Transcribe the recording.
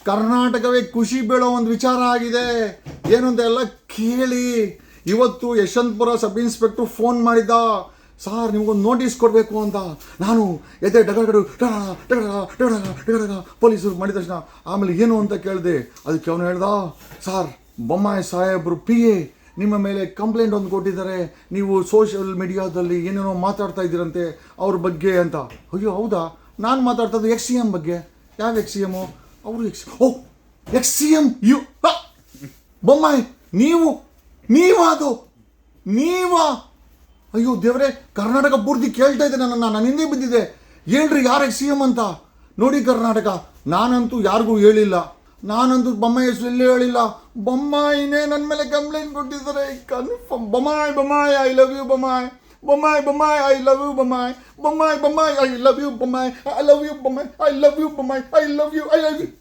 ಕರ್ನಾಟಕವೇ ಖುಷಿ ಬೀಳೋ ಒಂದು ವಿಚಾರ ಆಗಿದೆ. ಏನು ಅಂತ ಎಲ್ಲ ಕೇಳಿ. ಇವತ್ತು ಯಶವಂತಪುರ ಸಬ್ ಇನ್ಸ್ಪೆಕ್ಟ್ರು ಫೋನ್ ಮಾಡಿದ್ದ, ಸಾರ್ ನಿಮಗೊಂದು ನೋಟಿಸ್ ಕೊಡಬೇಕು ಅಂತ. ನಾನು ಎದೆ ಡಗಡಗಡು ಡಗಡಗ ಪೊಲೀಸರು ಮಾಡಿದ ತಕ್ಷಣ ಆಮೇಲೆ ಏನು ಅಂತ ಕೇಳಿದೆ. ಅದಕ್ಕೆ ಅವನು ಹೇಳ್ದ, ಸಾರ್ ಬೊಮ್ಮಾಯಿ ಸಾಹೇಬ್ರು PA ನಿಮ್ಮ ಮೇಲೆ ಕಂಪ್ಲೇಂಟ್ ಒಂದು ಕೊಟ್ಟಿದ್ದಾರೆ, ನೀವು ಸೋಷಿಯಲ್ ಮೀಡಿಯಾದಲ್ಲಿ ಏನೇನೋ ಮಾತಾಡ್ತಾ ಇದ್ದೀರಂತೆ ಅವ್ರ ಬಗ್ಗೆ ಅಂತ. ಅಯ್ಯೋ ಹೌದಾ, ನಾನು ಮಾತಾಡ್ತಾ ಇದ್ದು XCM ಬಗ್ಗೆ. ಯಾವ XCM? ಅವರು XCM ಯು ಬೊಮ್ಮಾಯಿ ನೀವಾ? ಅಯ್ಯೋ ದೇವರೇ, ಕರ್ನಾಟಕ ಪೂರ್ತಿ ಕೇಳ್ತಾ ಇದೆ ನನ್ನ ಹಿಂದೆ ಬಿದ್ದಿದೆ. ಹೇಳ್ರಿ ಯಾರು XCM ಅಂತ. ನೋಡಿ ಕರ್ನಾಟಕ, ನಾನಂತೂ ಯಾರಿಗೂ ಹೇಳಿಲ್ಲ, ನಾನಂತೂ ಬೊಮ್ಮಾಯಿ ಹೆಸರು ಎಲ್ಲೇ ಹೇಳಿಲ್ಲ. ಬೊಮ್ಮಾಯಿನೇ ನನ್ನ ಮೇಲೆ ಕಂಪ್ಲೇಂಟ್ ಕೊಟ್ಟಿದ್ದಾರೆ confirm. Bommai I love you Bommai, I love you Bommai, I love you Bommai, I love you Bommai, I love you.